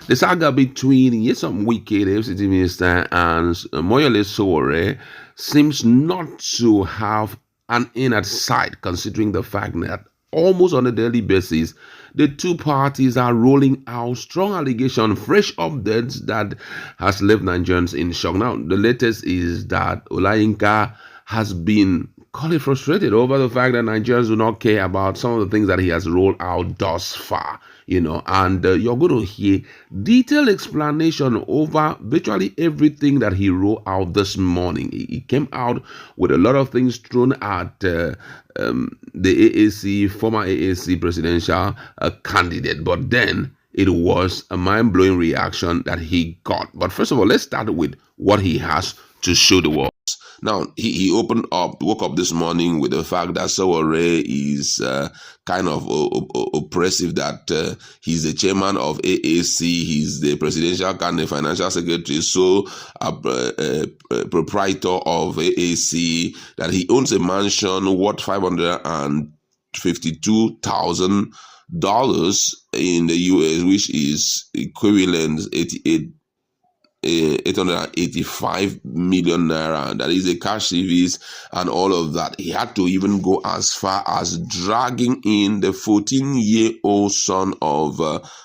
The saga between Nyesom Wike, the FCT minister, and Moyole Sowore seems not to have an end at sight, considering the fact that almost on a daily basis, the two parties are rolling out strong allegations, fresh updates that has left Nigerians in shock. Now, the latest is that Olayinka has been call it frustrated over the fact that Nigerians do not care about some of the things that he has rolled out thus far, and you're going to hear detailed explanation over virtually everything that he rolled out this morning. He came out with a lot of things thrown at the AAC, former AAC presidential candidate, but then it was a mind-blowing reaction that he got. But first of all, let's start with what he has to show the world. Now, he woke up this morning with the fact that Sowore is kind of oppressive, that he's the chairman of AAC, he's the presidential candidate, financial secretary, proprietor of AAC, that he owns a mansion worth $552,000 in the US, which is equivalent 885 million naira. That is a cash service and all of that. He had to even go as far as dragging in the 14-year-old son of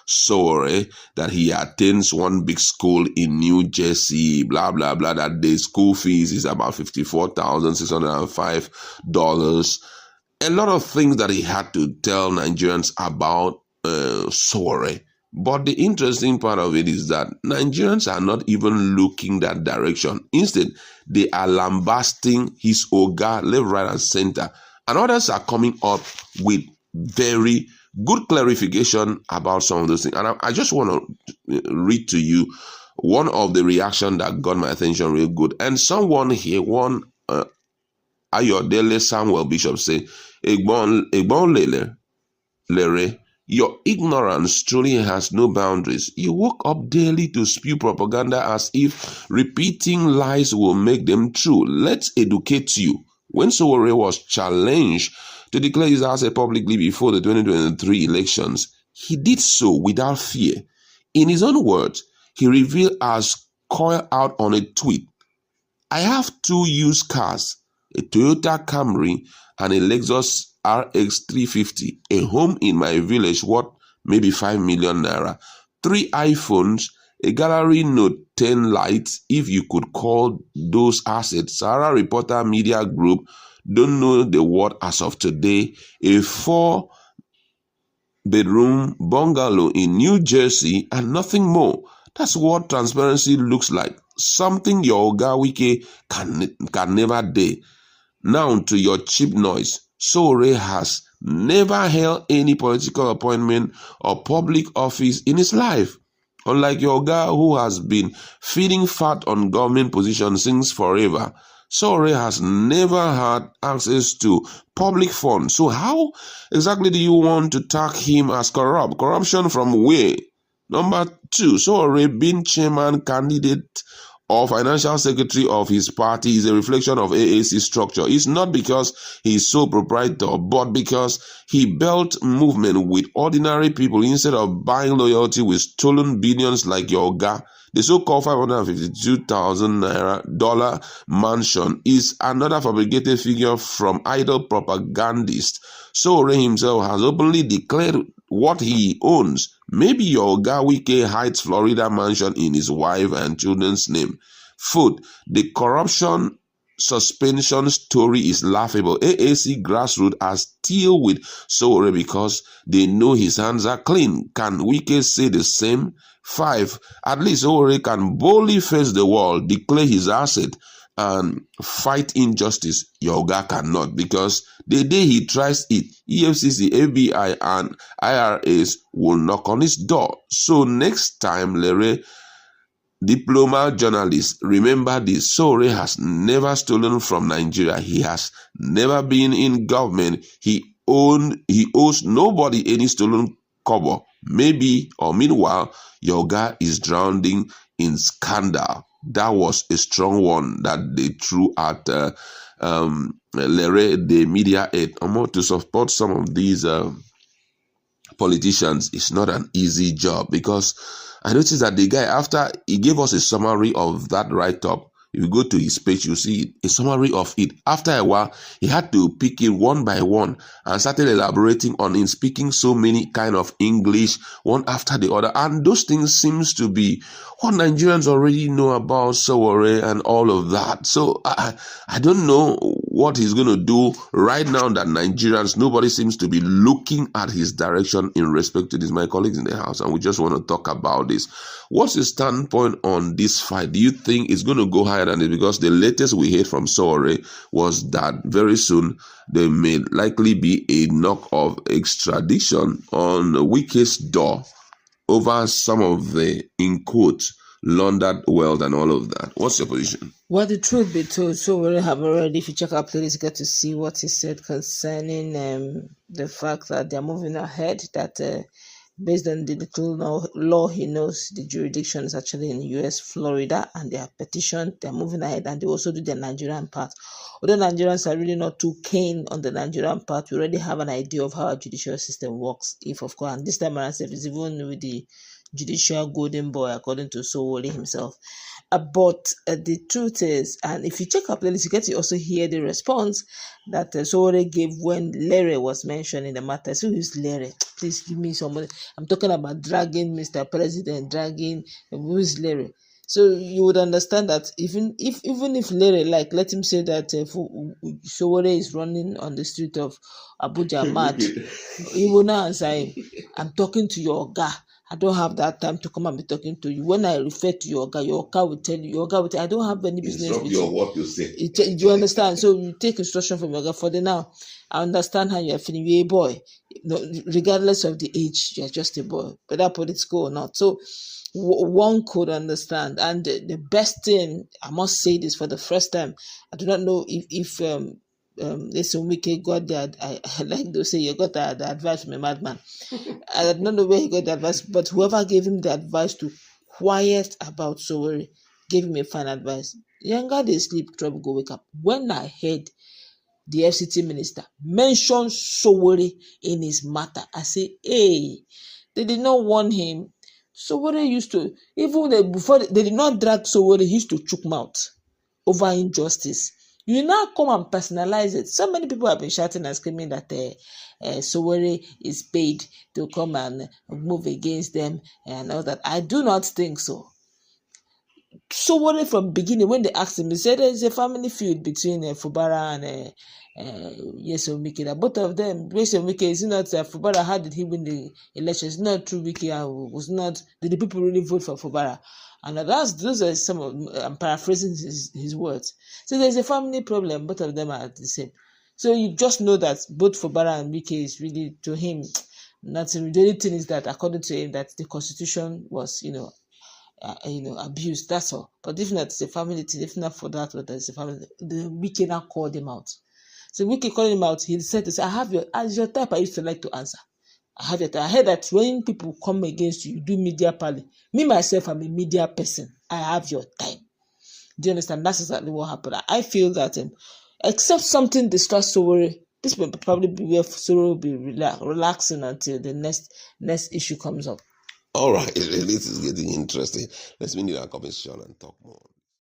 Sowore, that he attends one big school in New Jersey, blah blah blah, that the school fees is about $54,605. A lot of things that he had to tell Nigerians about Sowore. But the interesting part of it is that Nigerians are not even looking that direction. Instead, they are lambasting his Oga left, right, and center. And others are coming up with very good clarification about some of those things. And I just want to read to you one of the reactions that got my attention real good. And someone here, Ayodele Samuel Bishop, say, Egbon Lere, your ignorance truly has no boundaries. You woke up daily to spew propaganda as if repeating lies will make them true. Let's educate you. When Sowore was challenged to declare his asset publicly before the 2023 elections, he did so without fear. In his own words, he revealed as called out on a tweet, I have two used cars, a Toyota Camry and a Lexus RX 350, a home in my village worth maybe 5 million naira, 3 iPhones, a Gallery Note 10 Lite, if you could call those assets. Sahara Reporter Media Group don't know the word as of today, a 4-bedroom bungalow in New Jersey, and nothing more. That's what transparency looks like. Something your Oga Wike can never do. Now to your cheap noise. Sowore has never held any political appointment or public office in his life. Unlike your Oga, who has been feeding fat on government positions since forever, Sowore has never had access to public funds. So how exactly do you want to tag him as corrupt? Corruption from where? Number 2, Sowore being chairman, candidate, or financial secretary of his party is a reflection of AAC structure. It's not because he's sole proprietor, but because he built movement with ordinary people instead of buying loyalty with stolen billions like your Oga. The so-called $552,000 mansion is another fabricated figure from idle propagandists. Sowore himself has openly declared what he owns. Maybe your Oga Wike hides Florida mansion in his wife and children's name. Food. The corruption suspension story is laughable. AAC grassroots are still with Sowore because they know his hands are clean. Can Wike say the same? 5. At least Sowore can boldly face the wall, declare his asset, and fight injustice. Your Oga cannot, because the day he tries it, EFCC, FBI, and IRAs will knock on his door. So next time, Lere, diploma journalist, remember this: Sowore has never stolen from Nigeria. He has never been in government. He owes nobody any stolen kobo. Maybe, or meanwhile, your Oga is drowning in scandal. That was a strong one that they threw at Lere, the media aid. To support some of these politicians is not an easy job, because I noticed that the guy, after he gave us a summary of that write-up, if you go to his page, you see a summary of it. After a while, he had to pick it one by one and started elaborating on in speaking so many kind of English, one after the other. And those things seems to be what Nigerians already know about Sowore and all of that. So I don't know what he's going to do right now that Nigerians, nobody seems to be looking at his direction in respect to this. My colleagues in the house, and we just want to talk about this. What's your standpoint on this fight? Do you think it's going to go higher than it? Because the latest we heard from Sowore was that very soon there may likely be a knock of extradition on Wike's door over some of the, in quotes, laundered wealth and all of that. What's your position? Well, the truth be told, so we have already, if you check out playlist, get to see what he said concerning the fact that they're moving ahead, that based on the little law he knows, the jurisdiction is actually in US, Florida, and their petition, they're moving ahead, and they also do the Nigerian part. Although Nigerians are really not too keen on the Nigerian part, we already have an idea of how our judicial system works, if of course, and this time around, it's even with the judicial golden boy, according to Sowore himself. But the truth is, and if you check our playlist, you get to also hear the response that Sowore gave when Lere was mentioned in the matter. So who's Lere? Please give me somebody. I'm talking about dragging Mr. President, dragging who's Lere. So you would understand that even if Lere, like, let him say that Sowore is running on the street of Abuja mad, he will not answer him. I'm talking to your guy. I don't have that time to come and be talking to you. When I refer to your guy will tell you, I don't have any business with you. What you say. Do you understand? So you take instruction from your guy. For the now, I understand how you're feeling. You're a boy. Regardless of the age, you're just a boy, whether political or not. So one could understand. And the best thing, I must say this for the first time, I do not know if listen, Wike got that. I like to say you got the advice from a madman. I don't know where he got the advice, but whoever gave him the advice to quiet about Sowore gave him a fine advice. Younger they sleep, trouble go wake up. When I heard the FCT minister mention Sowore in his matter, I say, hey, they did not warn him. Sowore used to, even before they did not drag Sowore, he used to choke mouth over injustice. You now come and personalize it. So many people have been shouting and screaming that Sowore is paid to come and move against them and all that. I do not think so. Sowore from beginning, when they asked him, he said there's a family feud between Fubara and Nyesom Wike. That both of them, Nyesom Wike is not Fubara. How did he win the election? It's not true. Wike was not. Did the people really vote for Fubara? And those are some of, I'm paraphrasing his words. So there's a family problem. Both of them are the same. So you just know that both Fubara and Wike is really, to him, nothing. The only thing is that according to him, that the constitution was, abused. That's all. But if not, it's a family thing. If not for that, but it's a family. The Wike now called him out. So Wike called him out. He said to say, as your type, I used to like to answer. I have it. I heard that when people come against you, you do media pally. Me, myself, I'm a media person. I have your time. Do you understand? That's exactly what happened. I feel that except something distracts Sowore, this will probably be where Sowore will be relaxing until the next issue comes up. All right, this is getting interesting. Let's meet in our conversation and talk more.